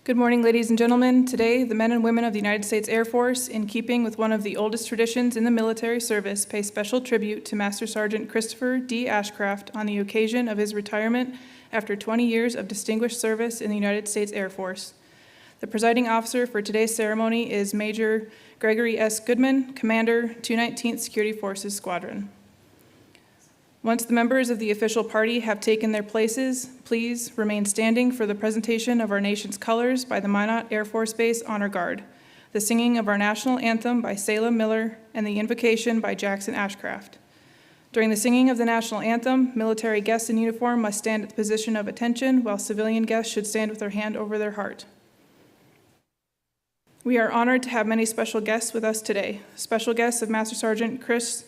Good morning, ladies and gentlemen. Today, the men and women of the United States Air Force, in keeping with one of the oldest traditions in the military service, pay special tribute to Master Sergeant Christopher D. Ashcraft on the occasion of his retirement after 20 years of distinguished service in the United States Air Force. The presiding officer for today's ceremony is Major Gregory S. Goodman, Commander, 219th Security Forces Squadron. Once the members of the official party have taken their places, please remain standing for the presentation of our nation's colors by the Minot Air Force Base Honor Guard, the singing of our national anthem by Salem Miller, and the invocation by Jackson Ashcraft. During the singing of the national anthem, military guests in uniform must stand at the position of attention, while civilian guests should stand with their hand over their heart. We are honored to have many special guests with us today. Special guests of Master Sergeant Chris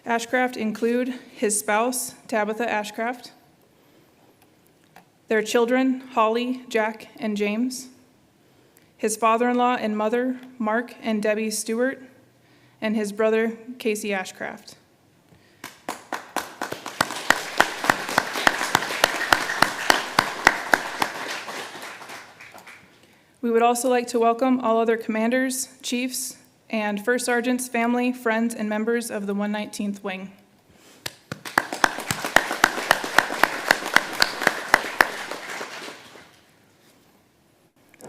Ashcraft include his spouse, Tabitha Ashcraft, their children, Holly, Jack, and James, his father-in-law and mother, Mark and Debbie Stewart, and his brother, Casey Ashcraft. We would also like to welcome all other commanders, chiefs, and first sergeants, family, friends, and members of the 119th Wing.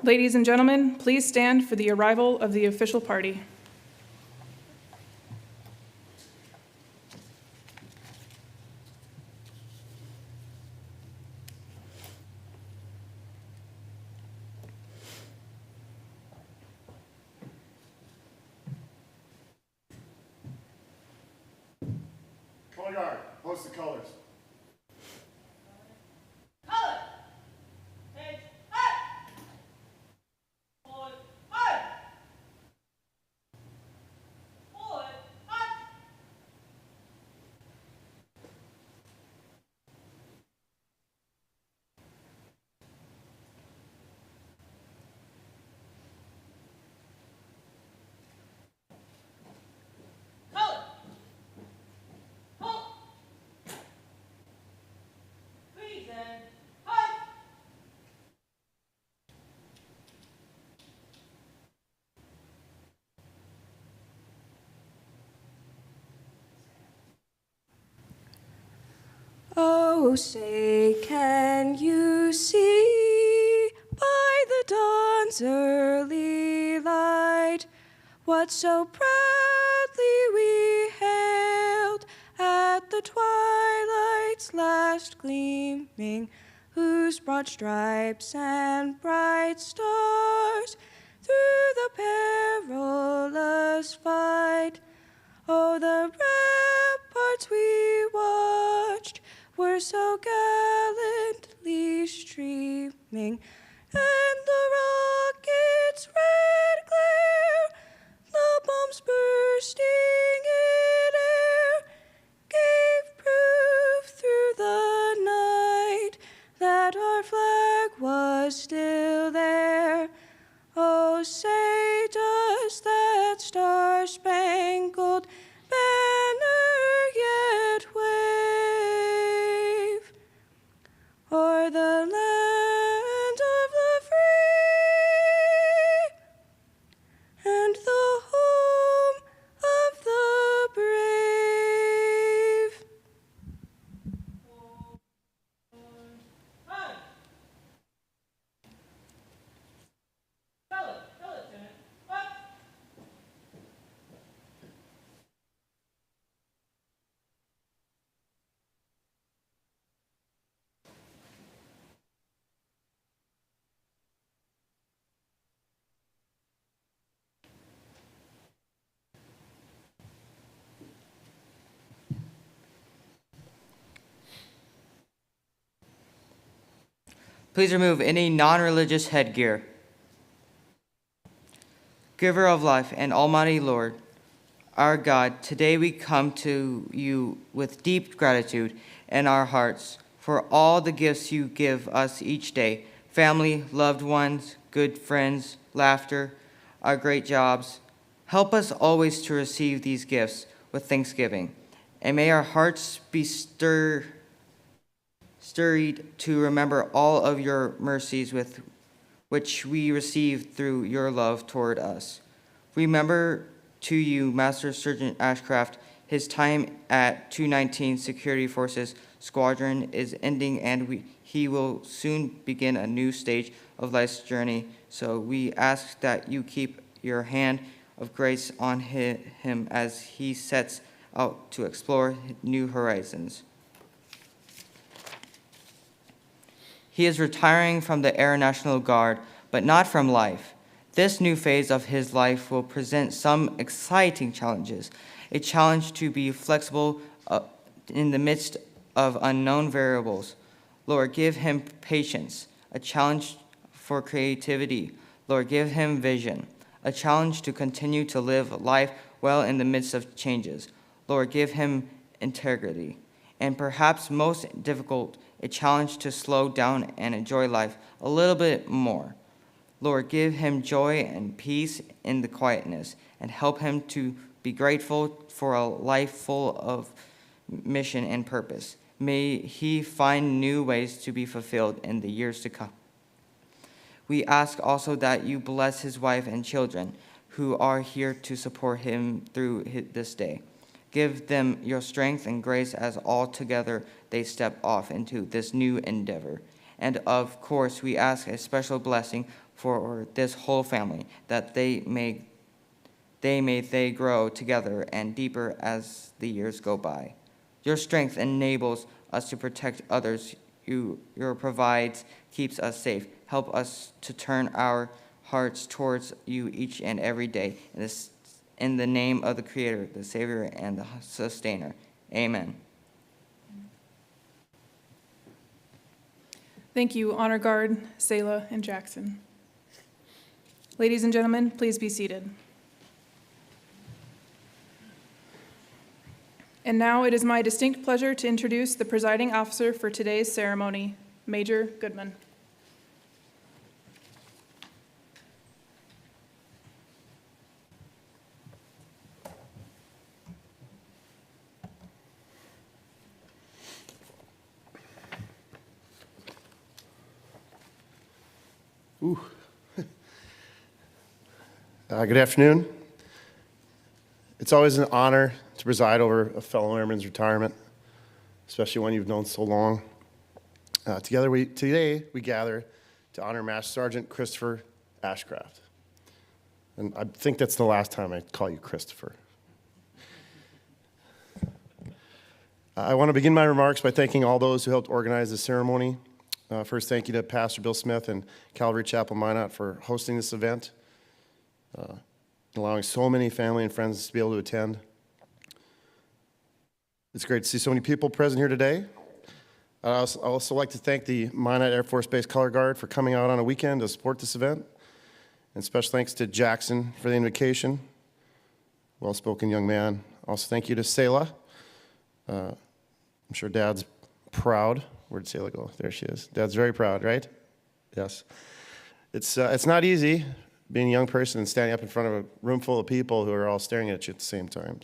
Ladies and gentlemen, please stand for the arrival of the official party. Guard, post the colors. Color! Heads up! Forward, hard! Forward, hard! Color! Halt! Freeze and hard! Oh, say, can you see by the dawn's early light what so proudly we hailed at the twilight's last gleaming, whose broad stripes and bright stars through the perilous fight, oh, the ramparts we watched were so gallantly streaming, and the rocket's red glare, the bombs bursting in air, gave proof through the night that our flag was still there. Oh, say, does that star-spangled banner yet wave o'er the land of the free and the home of the brave? Hard! Color, Lieutenant. Hard! Please remove any non-religious headgear. Giver of life and almighty Lord, our God, today we come to you with deep gratitude in our hearts for all the gifts you give us each day, family, loved ones, good friends, laughter, our great jobs. Help us always to receive these gifts with thanksgiving, and may our hearts be stirred to remember all of your mercies with which we received through your love toward us. Remember to you, Master Sergeant Ashcraft, his time at 219 Security Forces Squadron is ending, and he will soon begin a new stage of life's journey. So we ask that you keep your hand of grace on him as he sets out to explore new horizons. He is retiring from the Air National Guard, but not from life. This new phase of his life will present some exciting challenges. A challenge to be flexible in the midst of unknown variables. Lord, give him patience. A challenge for creativity. Lord, give him vision. A challenge to continue to live life well in the midst of changes. Lord, give him integrity. And perhaps most difficult, a challenge to slow down and enjoy life a little bit more. Lord, give him joy and peace in the quietness, and help him to be grateful for a life full of mission and purpose. May he find new ways to be fulfilled in the years to come. We ask also that you bless his wife and children who are here to support him through this day. Give them your strength and grace as all together they step off into this new endeavor. And of course, we ask a special blessing for this whole family, that they may grow together and deeper as the years go by. Your strength enables us to protect others. Your provides keeps us safe. Help us to turn our hearts towards you each and every day. In the name of the Creator, the Savior, and the Sustainer. Amen. Thank you, Honor Guard, Selah, and Jackson. Ladies and gentlemen, please be seated. And now it is my distinct pleasure to introduce the presiding officer for today's ceremony, Major Goodman. Good afternoon. It's always an honor to preside over a fellow airman's retirement, especially one you've known so long. Today we gather to honor Master Sergeant Christopher Ashcraft. And I think that's the last time I call you Christopher. I want to begin my remarks by thanking all those who helped organize the ceremony. First, thank you to Pastor Bill Smith and Calvary Chapel Minot for hosting this event, allowing so many family and friends to be able to attend. It's great to see so many people present here today. I'd also like to thank the Minot Air Force Base Color Guard for coming out on a weekend to support this event. And special thanks to Jackson for the invitation. Well-spoken young man. Also, thank you to Selah. I'm sure Dad's proud. Where'd Selah go? There she is. Dad's very proud, right? Yes. It's not easy being a young person and standing up in front of a room full of people who are all staring at you at the same time.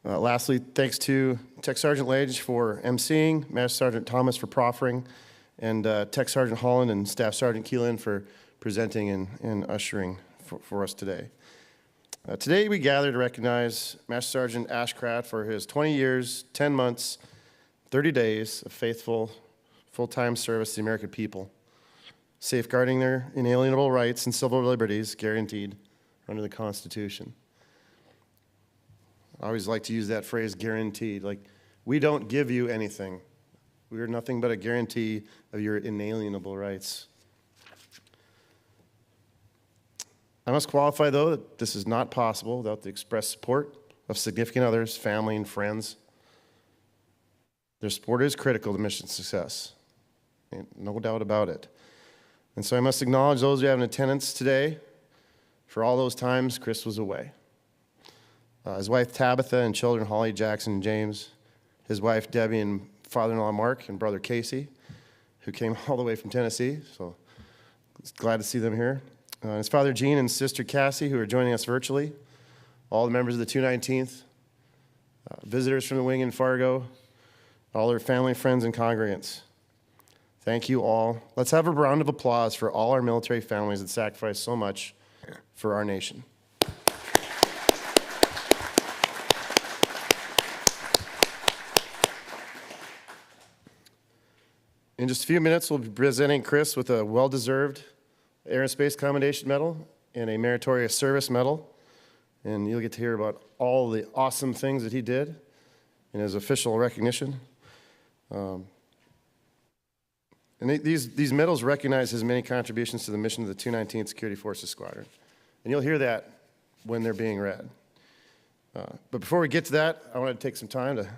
Lastly, thanks to Tech Sergeant Lage for emceeing, Master Sergeant Thomas for proffering, and Tech Sergeant Holland and Staff Sergeant Keelan for presenting and ushering for us today. Today we gather to recognize Master Sergeant Ashcraft for his 20 years, 10 months, 30 days of faithful, full-time service to the American people, safeguarding their inalienable rights and civil liberties guaranteed under the Constitution. I always like to use that phrase, guaranteed. Like, we don't give you anything. We are nothing but a guarantee of your inalienable rights. I must qualify, though, that this is not possible without the express support of significant others, family, and friends. Their support is critical to mission success, no doubt about it. And so I must acknowledge those who have in attendance today. For all those times, Chris was away. His wife Tabitha and children Holly, Jackson, and James, his wife Debbie and father-in-law Mark and brother Casey, who came all the way from Tennessee, so glad to see them here. His father Gene and sister Cassie, who are joining us virtually, all the members of the 219th, visitors from the wing in Fargo, all their family, friends, and congregants. Thank you all. Let's have a round of applause for all our military families that sacrifice so much for our nation. In just a few minutes, we'll be presenting Chris with a well-deserved Air and Space Commendation Medal and a Meritorious Service Medal. And you'll get to hear about all the awesome things that he did in his official recognition. And these medals recognize his many contributions to the mission of the 219th Security Forces Squadron. And you'll hear that when they're being read. But before we get to that, I want to take some time to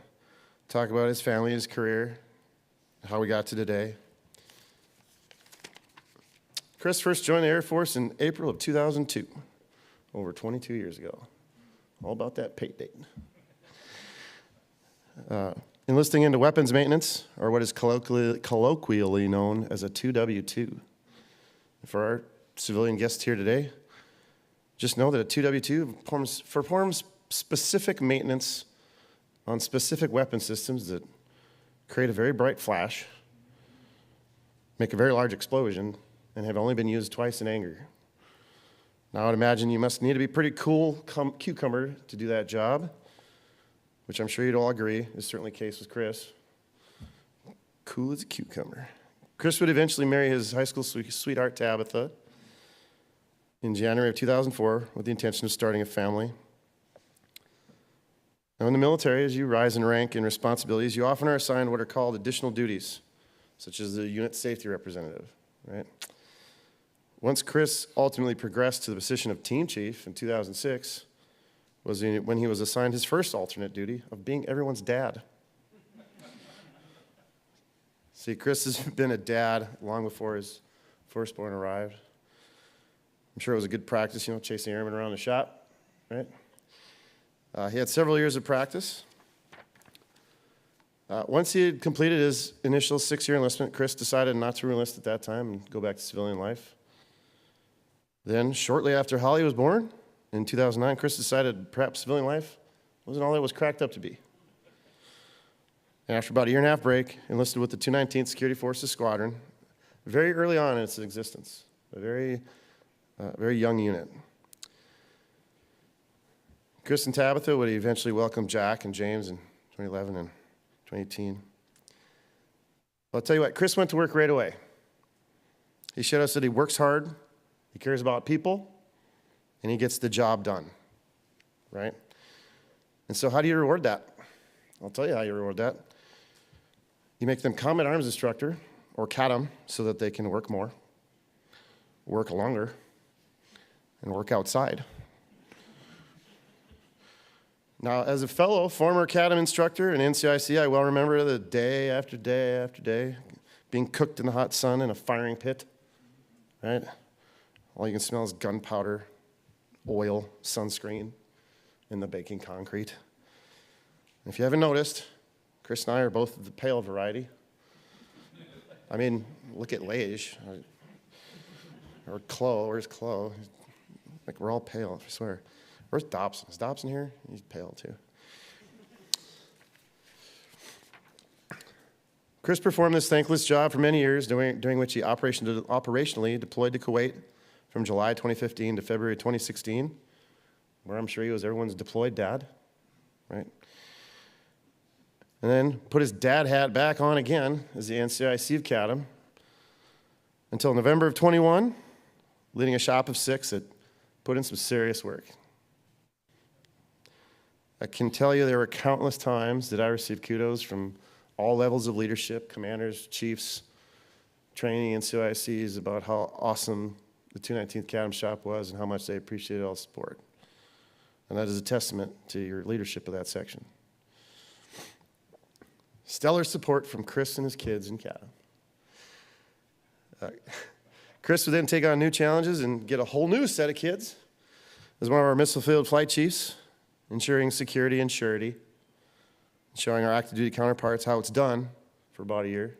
talk about his family, his career, how we got to today. Chris first joined the Air Force in April of 2002, over 22 years ago. All about that pay date. Enlisting into weapons maintenance, or what is colloquially known as a 2W2. For our civilian guests here today, just know that a 2W2 performs specific maintenance on specific weapon systems that create a very bright flash, make a very large explosion, and have only been used twice in anger. Now, I would imagine you must need to be pretty cool cucumber to do that job, which I'm sure you'd all agree is certainly the case with Chris. Cool as a cucumber. Chris would eventually marry his high school sweetheart, Tabitha, in January of 2004 with the intention of starting a family. Now, in the military, as you rise in rank and responsibilities, you often are assigned what are called additional duties, such as the unit safety representative, right? Once Chris ultimately progressed to the position of team chief in 2006, was when he was assigned his first alternate duty of being everyone's dad. See, Chris has been a dad long before his firstborn arrived. I'm sure it was a good practice, chasing airmen around the shop, right? He had several years of practice. Once he had completed his initial 6-year enlistment, Chris decided not to re-enlist at that time and go back to civilian life. Then, shortly after Holly was born, in 2009, Chris decided perhaps civilian life wasn't all it was cracked up to be. And after about a 1.5-year break, enlisted with the 219th Security Forces Squadron, very early on in its existence, a very young unit. Chris and Tabitha would eventually welcome Jack and James in 2011 and 2018. But I'll tell you what, Chris went to work right away. He showed us that he works hard, he cares about people, and he gets the job done, right? And so how do you reward that? I'll tell you how you reward that. You make them combat arms instructor, or CADM, so that they can work more, work longer, and work outside. Now, as a fellow former CADM instructor in NCIC, I well remember the day after day after day being cooked in the hot sun in a firing pit, right? All you can smell is gunpowder, oil, sunscreen, and the baking concrete. And if you haven't noticed, Chris and I are both of the pale variety. I mean, look at Lage, or Chloe. Where's Chloe? Like, we're all pale, I swear. Where's Dobson? Is Dobson here? He's pale, too. Chris performed this thankless job for many years, during which he operationally deployed to Kuwait from July 2015 to February 2016, where I'm sure he was everyone's deployed dad, right? And then put his dad hat back on again as the NCIC of CADM until November of 21, leading a shop of 6 that put in some serious work. I can tell you there were countless times that I received kudos from all levels of leadership, commanders, chiefs, training, NCICs, about how awesome the 219th CADM shop was and how much they appreciated all the support. And that is a testament to your leadership of that section. Stellar support from Chris and his kids in CADM. Chris would then take on new challenges and get a whole new set of kids as one of our missile field flight chiefs, ensuring security and surety, showing our active duty counterparts how it's done for about a year.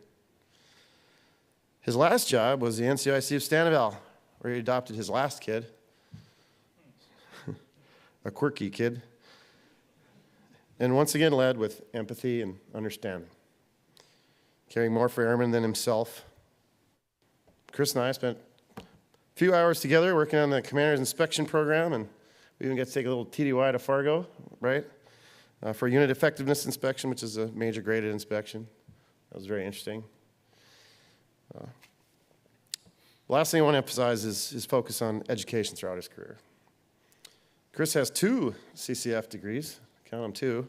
His last job was the NCIC of Stanival, where he adopted his last kid, a quirky kid, and once again led with empathy and understanding, caring more for airmen than himself, Chris and I spent a few hours together working on the commander's inspection program, and we even got to take a little TDY to Fargo, right, for unit effectiveness inspection, which is a major graded inspection. That was very interesting. The last thing I want to emphasize is his focus on education throughout his career. Chris has 2 CCF degrees, count them 2,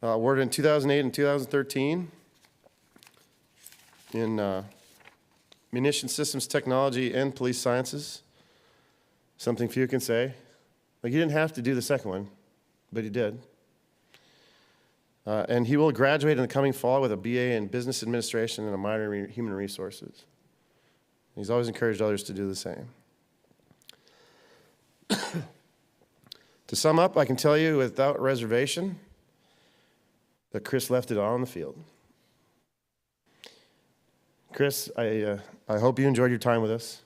awarded in 2008 and 2013 in munition systems technology and police sciences. Something few can say. Like, he didn't have to do the second one, but he did. And he will graduate in the coming fall with a BA in business administration and a minor in human resources. He's always encouraged others to do the same. To sum up, I can tell you without reservation that Chris left it all on the field. Chris, I hope you enjoyed your time with us.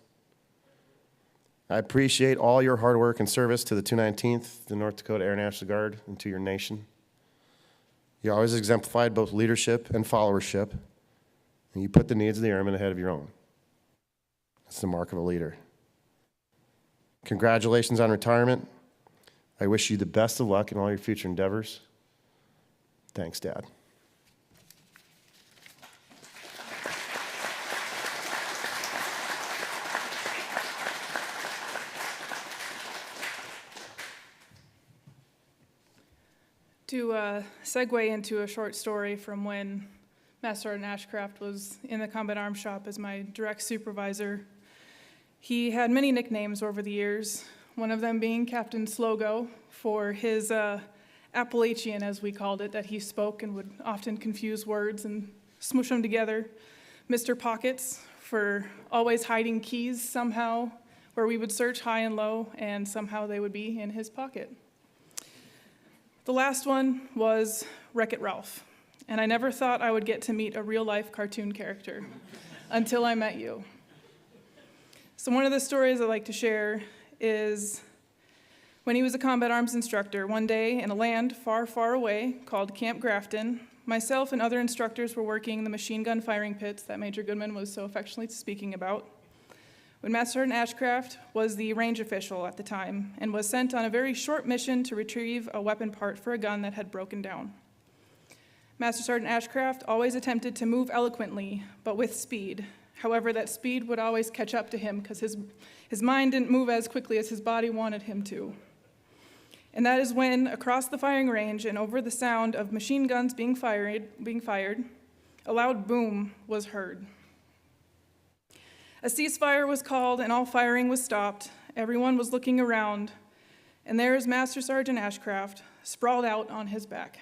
I appreciate all your hard work and service to the 219th, the North Dakota Air National Guard, and to your nation. You always exemplified both leadership and followership, and you put the needs of the airmen ahead of your own. That's the mark of a leader. Congratulations on retirement. I wish you the best of luck in all your future endeavors. Thanks, Dad. To segue into a short story from when Master Sergeant Ashcraft was in the Combat Arms Shop as my direct supervisor, he had many nicknames over the years, one of them being Captain Slogo for his Appalachian, as we called it, that he spoke and would often confuse words and smoosh them together. Mr. Pockets for always hiding keys somehow, where we would search high and low, and somehow they would be in his pocket. The last one was Wreck-It Ralph, and I never thought I would get to meet a real-life cartoon character until I met you. So one of the stories I like to share is when he was a combat arms instructor. One day in a land far, far away called Camp Grafton, myself and other instructors were working the machine gun firing pits that Major Goodman was so affectionately speaking about, when Master Sergeant Ashcraft was the range official at the time and was sent on a very short mission to retrieve a weapon part for a gun that had broken down. Master Sergeant Ashcraft always attempted to move eloquently, but with speed. However, that speed would always catch up to him because his mind didn't move as quickly as his body wanted him to. And that is when, across the firing range and over the sound of machine guns being fired, a loud boom was heard. A ceasefire was called and all firing was stopped. Everyone was looking around, and there is Master Sergeant Ashcraft, sprawled out on his back,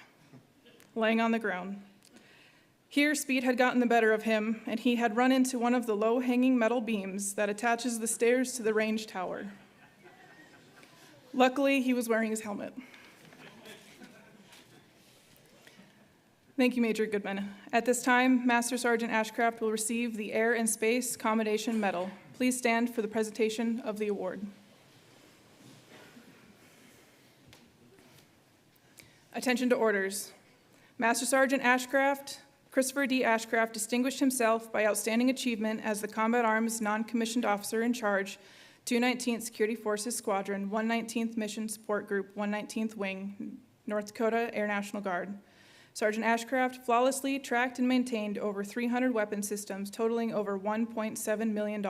laying on the ground. Here, speed had gotten the better of him, and he had run into one of the low-hanging metal beams that attaches the stairs to the range tower. Luckily, he was wearing his helmet. Thank you, Major Goodman. At this time, Master Sergeant Ashcraft will receive the Air and Space Commendation Medal. Please stand for the presentation of the award. Attention to orders. Master Sergeant Ashcraft, Christopher D. Ashcraft, distinguished himself by outstanding achievement as the Combat Arms Non-Commissioned Officer in Charge, 219th Security Forces Squadron, 119th Mission Support Group, 119th Wing, North Dakota Air National Guard. Sergeant Ashcraft flawlessly tracked and maintained over 300 weapon systems, totaling over $1.7 million.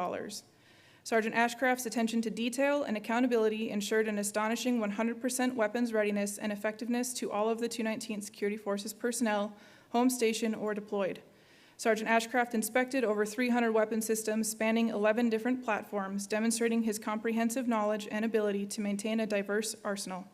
Sergeant Ashcraft's attention to detail and accountability ensured an astonishing 100% weapons readiness and effectiveness to all of the 219th Security Forces personnel, home station or deployed. Sergeant Ashcraft inspected over 300 weapon systems spanning 11 different platforms, demonstrating his comprehensive knowledge and ability to maintain a diverse arsenal.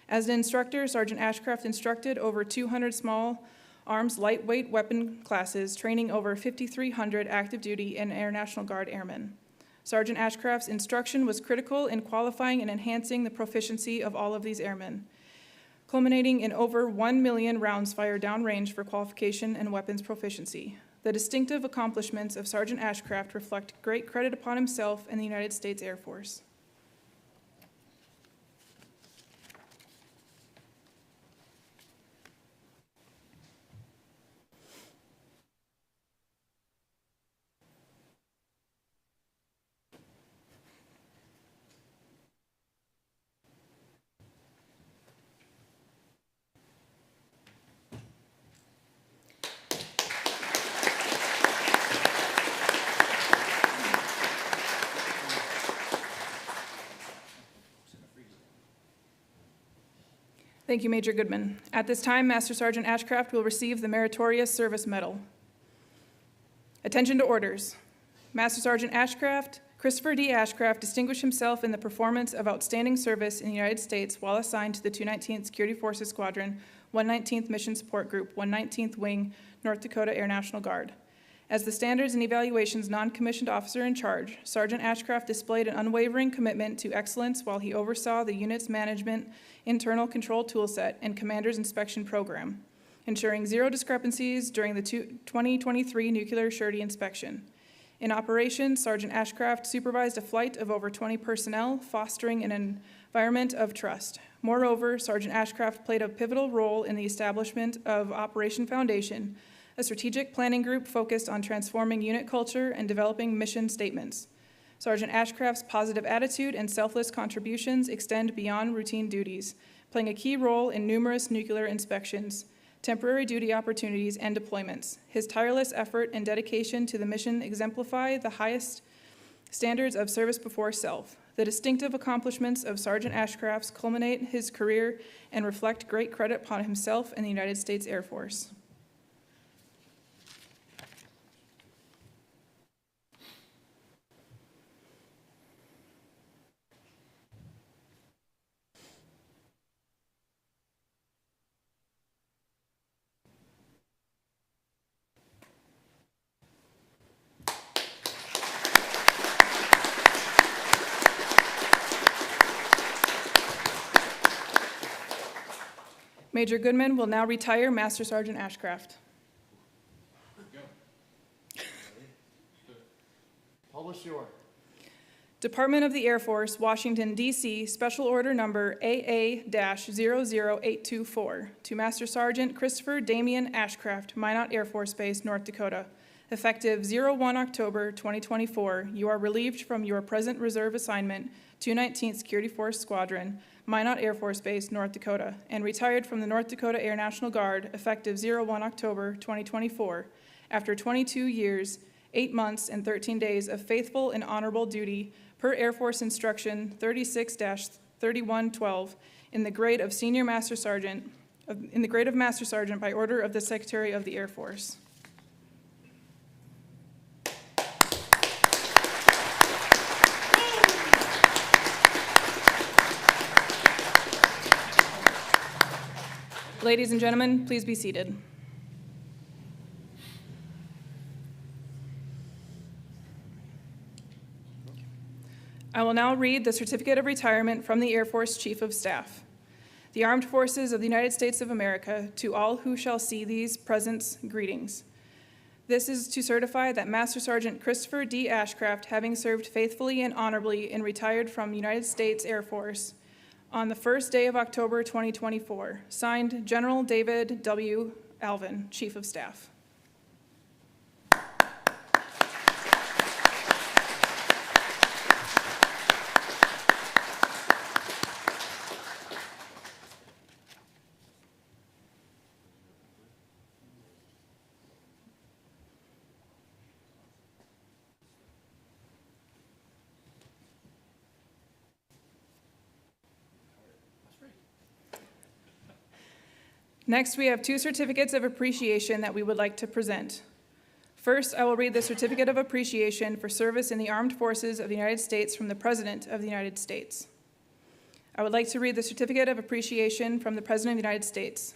As an instructor, Sergeant Ashcraft instructed over 200 small arms lightweight weapon classes, training over 5,300 active duty and Air National Guard airmen. Sergeant Ashcraft's instruction was critical in qualifying and enhancing the proficiency of all of these airmen, culminating in over 1 million rounds fired downrange for qualification and weapons proficiency. The distinctive accomplishments of Sergeant Ashcraft reflect great credit upon himself and the United States Air Force. Thank you, Major Goodman. At this time, Master Sergeant Ashcraft will receive the Meritorious Service Medal. Attention to orders. Master Sergeant Ashcraft, Christopher D. Ashcraft, distinguished himself in the performance of outstanding service in the United States while assigned to the 219th Security Forces Squadron, 119th Mission Support Group, 119th Wing, North Dakota Air National Guard. As the Standards and Evaluations non-commissioned officer in charge, Sergeant Ashcraft displayed an unwavering commitment to excellence while he oversaw the unit's management, internal control toolset, and commander's inspection program, ensuring zero discrepancies during the 2023 nuclear surety inspection. In operation, Sergeant Ashcraft supervised a flight of over 20 personnel, fostering an environment of trust. Moreover, Sergeant Ashcraft played a pivotal role in the establishment of Operation Foundation, a strategic planning group focused on transforming unit culture and developing mission statements. Sergeant Ashcraft's positive attitude and selfless contributions extend beyond routine duties, playing a key role in numerous nuclear inspections, temporary duty opportunities, and deployments. His tireless effort and dedication to the mission exemplify the highest standards of service before self. The distinctive accomplishments of Sergeant Ashcraft culminate his career and reflect great credit upon himself and the United States Air Force. Major Goodman will now retire Master Sergeant Ashcraft. Publish your. Department of the Air Force, Washington, D.C., Special Order Number AA-00824 to Master Sergeant Christopher Damian Ashcraft, Minot Air Force Base, North Dakota. Effective 01 October 2024, you are relieved from your present reserve assignment, 219th Security Force Squadron, Minot Air Force Base, North Dakota, and retired from the North Dakota Air National Guard effective 01 October 2024, after 22 years, 8 months, and 13 days of faithful and honorable duty per Air Force Instruction 36-3112 in the grade of Senior Master Sergeant, by order of the Secretary of the Air Force. Ladies and gentlemen, please be seated. I will now read the Certificate of Retirement from the Air Force Chief of Staff. The Armed Forces of the United States of America, to all who shall see these presents, greetings. This is to certify that Master Sergeant Christopher D. Ashcraft, having served faithfully and honorably and retired from United States Air Force, on the first day of October 2024, signed General David W. Alvin, Chief of Staff. Next, we have two certificates of appreciation that we would like to present. First, I will read the Certificate of Appreciation for Service in the Armed Forces of the United States from the President of the United States. I would like to read the Certificate of Appreciation from the President of the United States.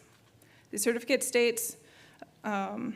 The certificate states, I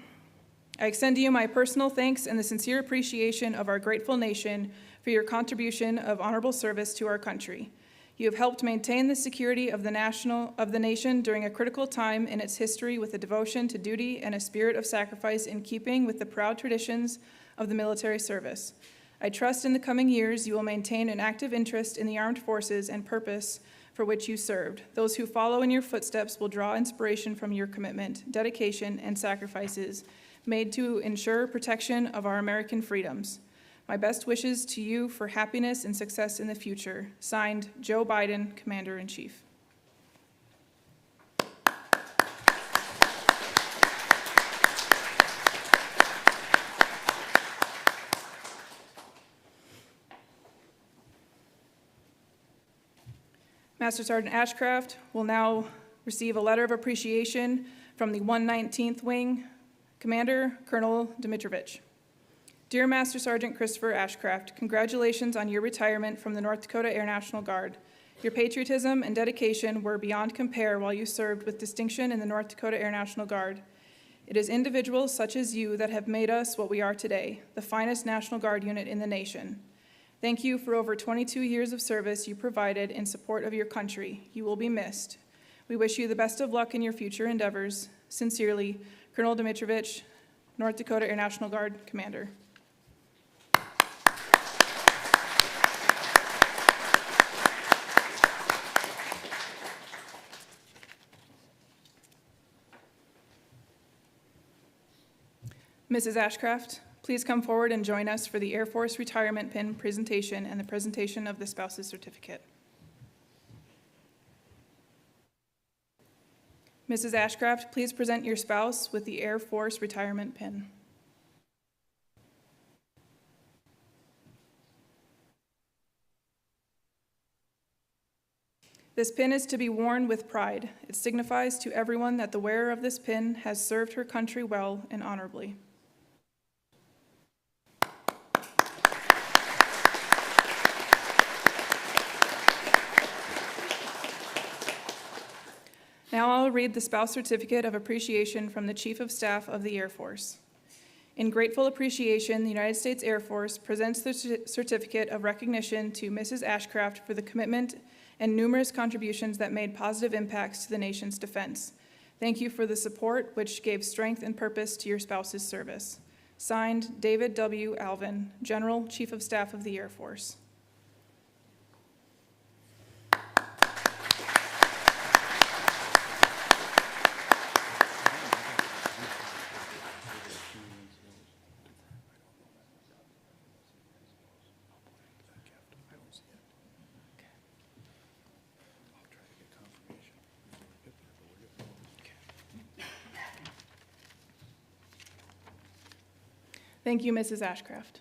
extend to you my personal thanks and the sincere appreciation of our grateful nation for your contribution of honorable service to our country. You have helped maintain the security of the nation during a critical time in its history with a devotion to duty and a spirit of sacrifice in keeping with the proud traditions of the military service. I trust in the coming years you will maintain an active interest in the armed forces and purpose for which you served. Those who follow in your footsteps will draw inspiration from your commitment, dedication, and sacrifices made to ensure protection of our American freedoms. My best wishes to you for happiness and success in the future. Signed, Joe Biden, Commander-in-Chief. Master Sergeant Ashcraft will now receive a letter of appreciation from the 119th Wing Commander, Colonel Dmitrovich. Dear Master Sergeant Christopher Ashcraft, congratulations on your retirement from the North Dakota Air National Guard. Your patriotism and dedication were beyond compare while you served with distinction in the North Dakota Air National Guard. It is individuals such as you that have made us what we are today, the finest National Guard unit in the nation. Thank you for over 22 years of service you provided in support of your country. You will be missed. We wish you the best of luck in your future endeavors. Sincerely, Colonel Dmitrovich, North Dakota Air National Guard Commander. Mrs. Ashcraft, please come forward and join us for the Air Force Retirement Pin presentation and the presentation of the spouse's certificate. Mrs. Ashcraft, please present your spouse with the Air Force Retirement Pin. This pin is to be worn with pride. It signifies to everyone that the wearer of this pin has served her country well and honorably. Now I'll read the spouse certificate of appreciation from the Chief of Staff of the Air Force. In grateful appreciation, the United States Air Force presents the certificate of recognition to Mrs. Ashcraft for the commitment and numerous contributions that made positive impacts to the nation's defense. Thank you for the support which gave strength and purpose to your spouse's service. Signed, David W. Alvin, General Chief of Staff of the Air Force. Thank you, Mrs. Ashcraft.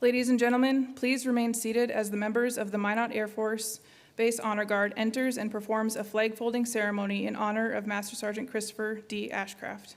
Ladies and gentlemen, please remain seated as the members of the Minot Air Force Base Honor Guard enters and performs a flag folding ceremony in honor of Master Sergeant Christopher D. Ashcraft.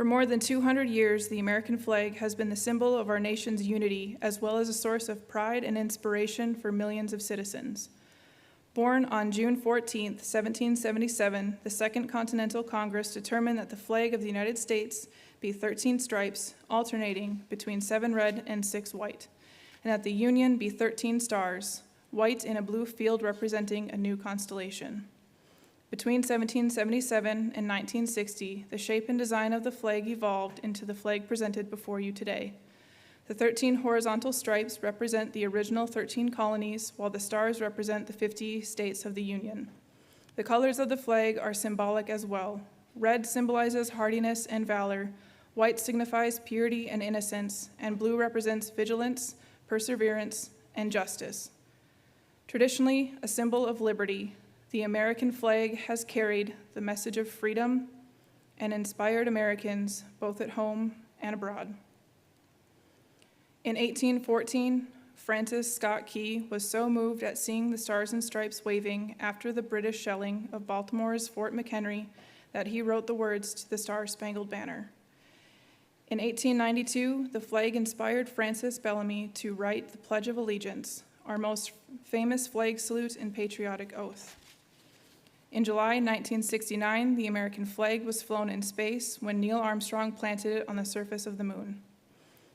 For more than 200 years, the American flag has been the symbol of our nation's unity, as well as a source of pride and inspiration for millions of citizens. Born on June 14, 1777, the Second Continental Congress determined that the flag of the United States be 13 stripes, alternating between 7 red and 6 white, and that the Union be 13 stars, white in a blue field representing a new constellation. Between 1777 and 1960, the shape and design of the flag evolved into the flag presented before you today. The 13 horizontal stripes represent the original 13 colonies, while the stars represent the 50 states of the Union. The colors of the flag are symbolic as well. Red symbolizes hardiness and valor, white signifies purity and innocence, and blue represents vigilance, perseverance, and justice. Traditionally a symbol of liberty, the American flag has carried the message of freedom and inspired Americans both at home and abroad. In 1814, Francis Scott Key was so moved at seeing the stars and stripes waving after the British shelling of Baltimore's Fort McHenry that he wrote the words to the Star-Spangled Banner. In 1892, the flag inspired Francis Bellamy to write the Pledge of Allegiance, our most famous flag salute and patriotic oath. In July 1969, the American flag was flown in space when Neil Armstrong planted it on the surface of the moon.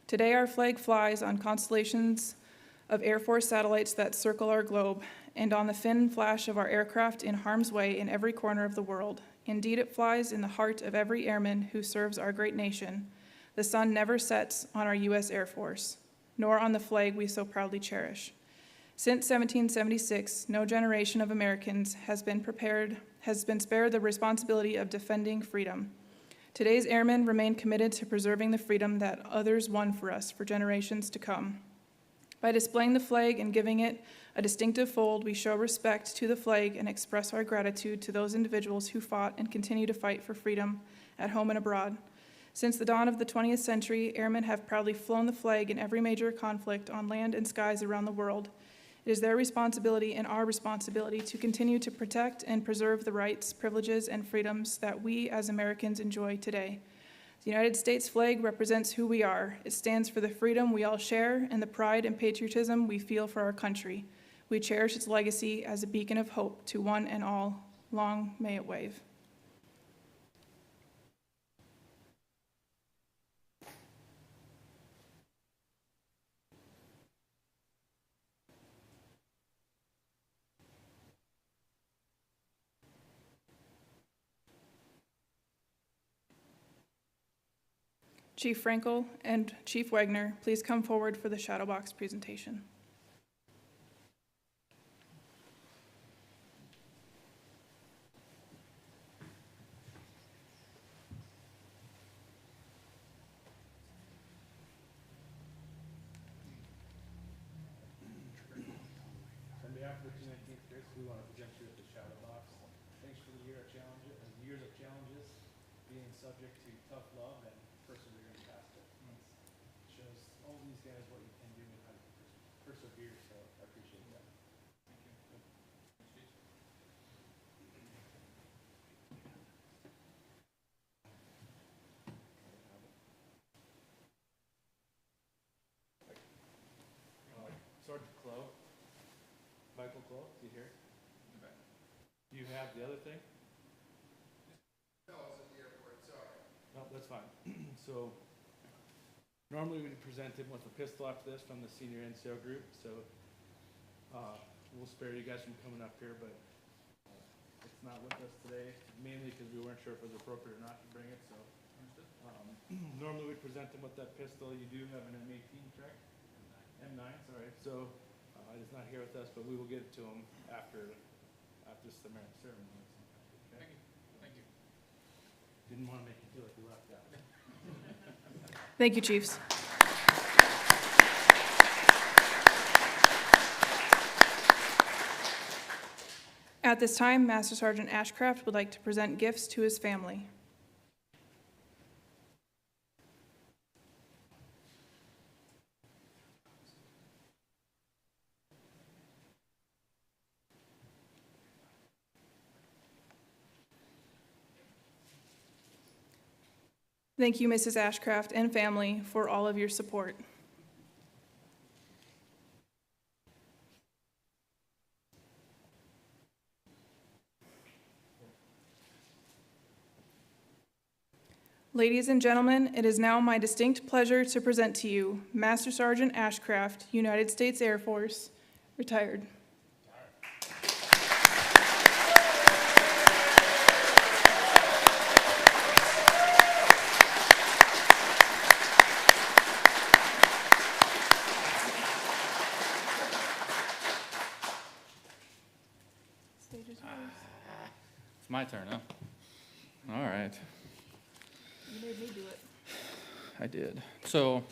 Today, our flag flies on constellations of Air Force satellites that circle our globe, and on the fin flash of our aircraft in harm's way in every corner of the world. Indeed, it flies in the heart of every airman who serves our great nation. The sun never sets on our U.S. Air Force, nor on the flag we so proudly cherish. Since 1776, no generation of Americans has been spared the responsibility of defending freedom. Today's airmen remain committed to preserving the freedom that others won for us for generations to come. By displaying the flag and giving it a distinctive fold, we show respect to the flag and express our gratitude to those individuals who fought and continue to fight for freedom at home and abroad. Since the dawn of the 20th century, airmen have proudly flown the flag in every major conflict on land and skies around the world. It is their responsibility and our responsibility to continue to protect and preserve the rights, privileges, and freedoms that we as Americans enjoy today. The United States flag represents who we are. It stands for the freedom we all share and the pride and patriotism we feel for our country. We cherish its legacy as a beacon of hope to one and all. Long may it wave. Chief Frankel and Chief Wagner, please come forward for the shadow box presentation. On behalf of the 219th District, we want to present you with the shadow box. Thanks for the years of challenges, being subject to tough love and persevering past it. It shows all these guys what you can do and how to persevere, so I appreciate that. Sergeant Clow, Michael Clow, is he here? Do you have the other thing? No, it's at the airport, sorry. No, that's fine. So, normally we'd present him with a pistol after this from the senior NCO group, so we'll spare you guys from coming up here, but it's not with us today, mainly because we weren't sure if it was appropriate or not to bring it, so. Normally we'd present him with that pistol. You do have an M18, correct? M9, sorry. So he's not here with us, but we will get it to him after the ceremony. Okay? Thank you. Didn't want to make you feel like you left out. Thank you, Chiefs. At this time, Master Sergeant Ashcraft would like to present gifts to his family. Thank you, Mrs. Ashcraft and family, for all of your support. Ladies and gentlemen, it is now my distinct pleasure to present to you Master Sergeant Ashcraft, United States Air Force, retired. do it. I did. So,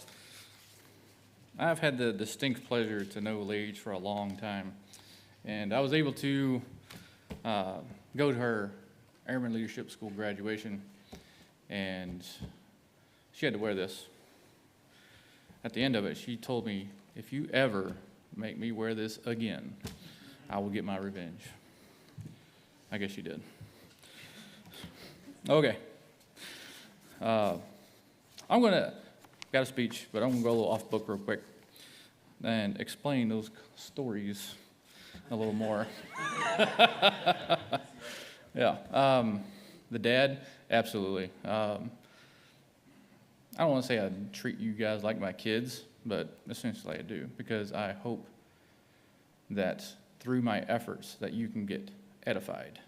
I've had the distinct pleasure to know Lage for a long time, and I was able to go to her Airman Leadership School graduation, and she had to wear this. At the end of it, she told me, if you ever make me wear this again, I will get my revenge. I guess she did. Okay. Got a speech, but I'm going to go a little off book real quick and explain those stories a little more. Yeah. The dad, absolutely. I don't want to say I treat you guys like my kids, but essentially I do, because I hope that through my efforts that you can get edified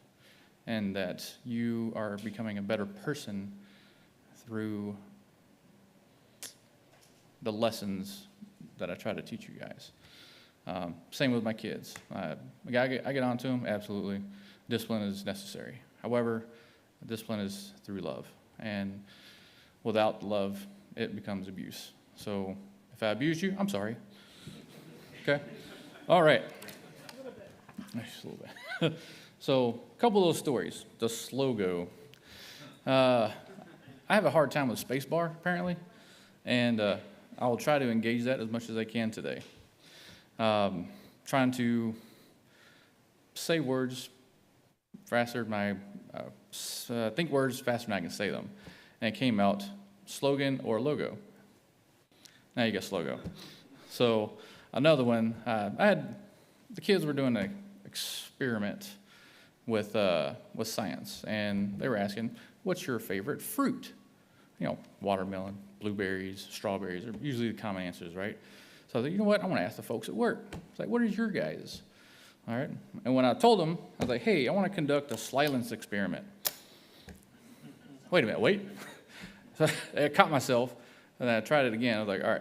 and that you are becoming a better person through the lessons that I try to teach you guys. Same with my kids. I get onto them, absolutely. Discipline is necessary. However, discipline is through love. And without love, it becomes abuse. So if I abuse you, I'm sorry. Okay? All right. Just a little bit. So a couple of those stories. The slow-go. I have a hard time with spacebar, apparently. And I will try to engage that as much as I can today. Trying to say words faster, think words faster than I can say them. And it came out slogan or logo. Now you got slogo. So another one, the kids were doing an experiment with science, and they were asking, what's your favorite fruit? You know, watermelon, blueberries, strawberries are usually the common answers, right? So I thought, you know what, I want to ask the folks at work. It's like, what is your guys'? All right. And when I told them, I was like, hey, I want to conduct a silence experiment. Wait a minute, wait. So I caught myself, and then I tried it again. I was like, all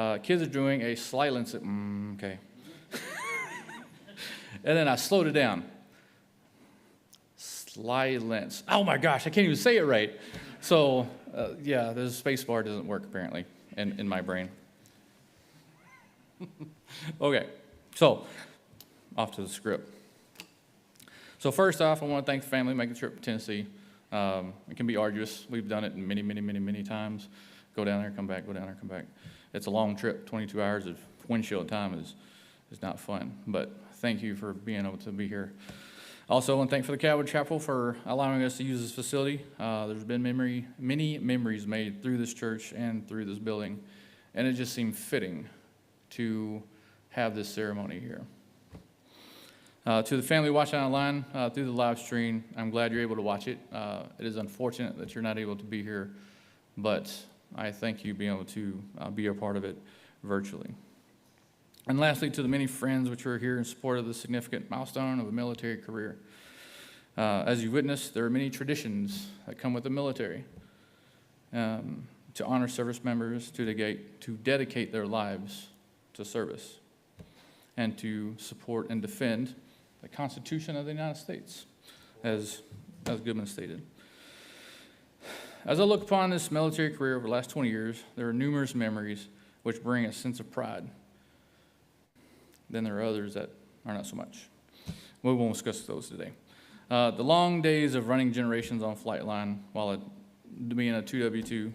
right, kids are doing a silence, okay. And then I slowed it down. Silence. Oh my gosh, I can't even say it right. So, yeah, the space bar doesn't work apparently in my brain. Okay, so off to the script. So first off, I want to thank the family making the trip to Tennessee. It can be arduous. We've done it many times. Go down there, come back, go down there, come back. It's a long trip. 22 hours of windshield time is not fun. But thank you for being able to be here. Also, I want to thank for the Calvary Chapel for allowing us to use this facility. There's been many memories made through this church and through this building, and it just seemed fitting to have this ceremony here. To the family watching online through the live stream, I'm glad you're able to watch it. It is unfortunate that you're not able to be here, but I thank you being able to be a part of it virtually. And lastly, to the many friends which are here in support of the significant milestone of a military career. As you witnessed, there are many traditions that come with the military to honor service members, to dedicate their lives to service, and to support and defend the Constitution of the United States, as Goodman stated. As I look upon this military career over the last 20 years, there are numerous memories which bring a sense of pride. Then there are others that are not so much. We won't discuss those today. The long days of running generations on flight line while being a 2W2.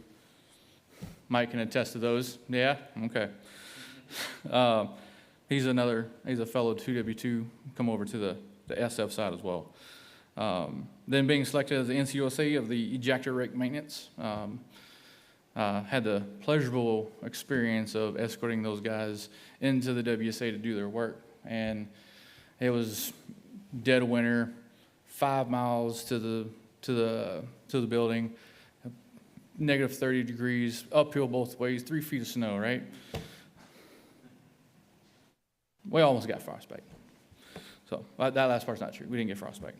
Mike can attest to those. Yeah? Okay. He's a fellow 2W2, come over to the SF side as well. Then being selected as the NCOSA of the ejector rake maintenance. Had the pleasurable experience of escorting those guys into the WSA to do their work. And it was dead of winter, 5 miles to the building, negative 30 degrees, uphill both ways, 3 feet of snow, right? We almost got frostbite. So that last part's not true. We didn't get frostbite.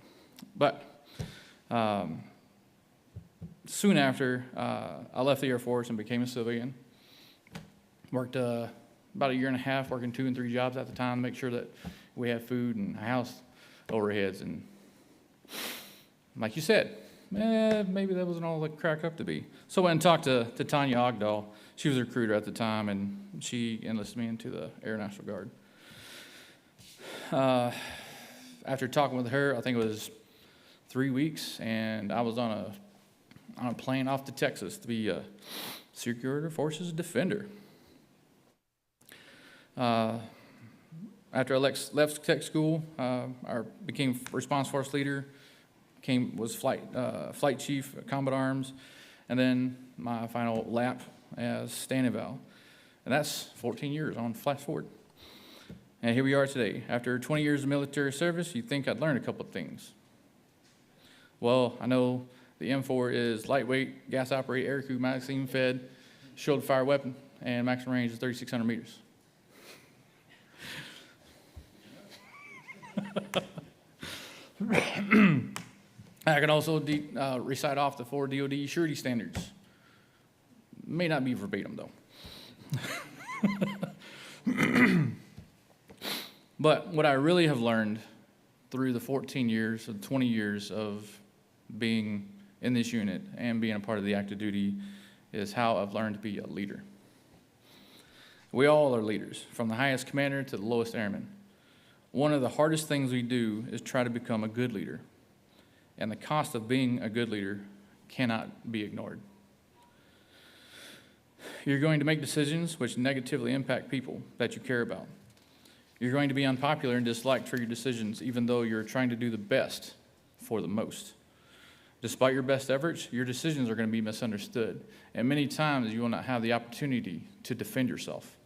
But soon after, I left the Air Force and became a civilian. Worked about a year and a half, working 2 and 3 jobs at the time to make sure that we had food and house overheads. And like you said, maybe that wasn't all it cracked up to be. So I went and talked to Tanya Ogdahl. She was a recruiter at the time, and she enlisted me into the Air National Guard. After talking with her, I think it was 3 weeks, and I was on a plane off to Texas to be a Security Forces Defender. After I left tech school, I became response force leader, was flight chief at Combat Arms, and then my final lap as stand eval. And that's 14 years on flash forward. And here we are today. After 20 years of military service, you'd think I'd learn a couple of things. Well, I know the M4 is lightweight, gas-operated, air-cooled, magazine-fed, shoulder-fire weapon, and maximum range is 3,600 meters. I can also recite off the 4 DoD surety standards. May not be verbatim, though. But what I really have learned through the 14 years, or 20 years of being in this unit and being a part of the active duty is how I've learned to be a leader. We all are leaders, from the highest commander to the lowest airman. One of the hardest things we do is try to become a good leader, and the cost of being a good leader cannot be ignored. You're going to make decisions which negatively impact people that you care about. You're going to be unpopular and disliked for your decisions, even though you're trying to do the best for the most. Despite your best efforts, your decisions are going to be misunderstood, and many times you will not have the opportunity to defend yourself.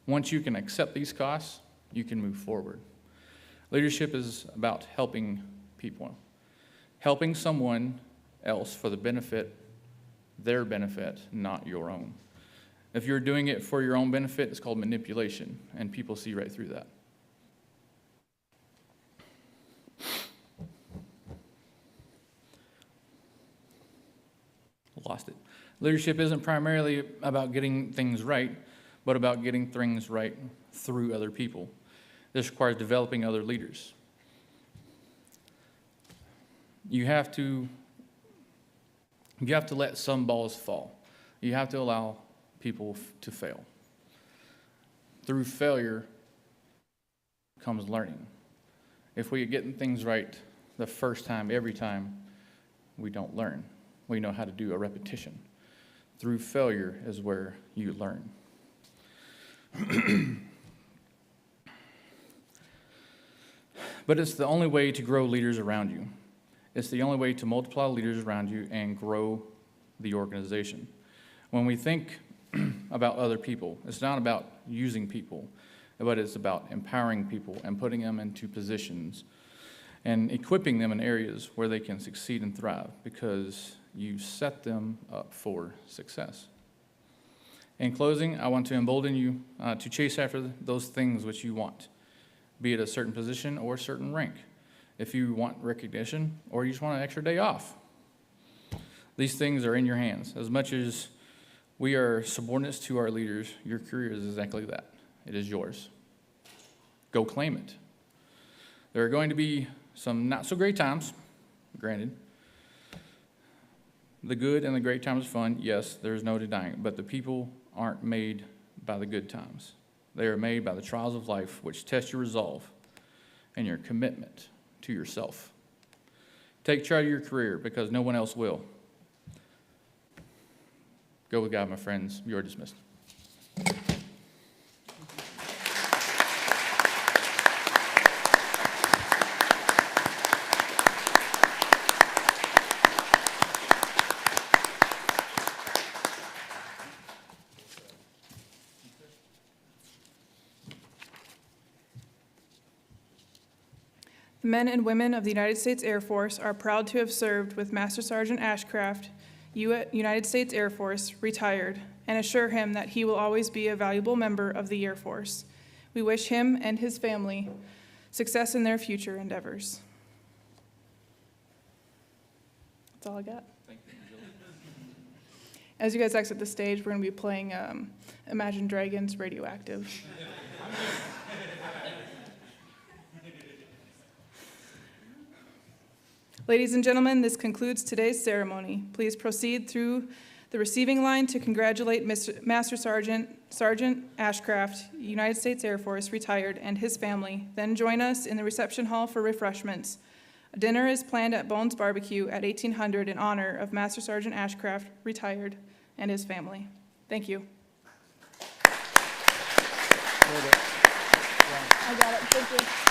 Once you can accept these costs, you can move forward. Leadership is about helping people, helping someone else for the benefit, their benefit, not your own. If you're doing it for your own benefit, it's called manipulation, and people see right through that. Lost it. Leadership isn't primarily about getting things right, but about getting things right through other people. This requires developing other leaders. You have to let some balls fall. You have to allow people to fail. Through failure comes learning. If we are getting things right the first time, every time, we don't learn. We know how to do a repetition. Through failure is where you learn. But it's the only way to grow leaders around you. It's the only way to multiply leaders around you and grow the organization. When we think about other people, it's not about using people, but it's about empowering people and putting them into positions and equipping them in areas where they can succeed and thrive, because you set them up for success. In closing, I want to embolden you to chase after those things which you want, be it a certain position or a certain rank. If you want recognition or you just want an extra day off, these things are in your hands. As much as we are subordinates to our leaders, your career is exactly that. It is yours. Go claim it. There are going to be some not so great times, granted. The good and the great times are fun, yes, there's no denying it, but the people aren't made by the good times. They are made by the trials of life, which test your resolve and your commitment to yourself. Take charge of your career, because no one else will. Go with God, my friends. You are dismissed. The men and women of the United States Air Force are proud to have served with Master Sergeant Ashcraft, United States Air Force, retired, and assure him that he will always be a valuable member of the Air Force. We wish him and his family success in their future endeavors. That's all I got. Thank you, Jill. As you guys exit the stage, we're going to be playing Imagine Dragons Radioactive. Ladies and gentlemen, this concludes today's ceremony. Please proceed through the receiving line to congratulate Master Sergeant Ashcraft, United States Air Force, retired, and his family. Then join us in the reception hall for refreshments. A dinner is planned at Bones Barbecue at 1800 in honor of Master Sergeant Ashcraft, retired, and his family. Thank you. I got it. Thank you.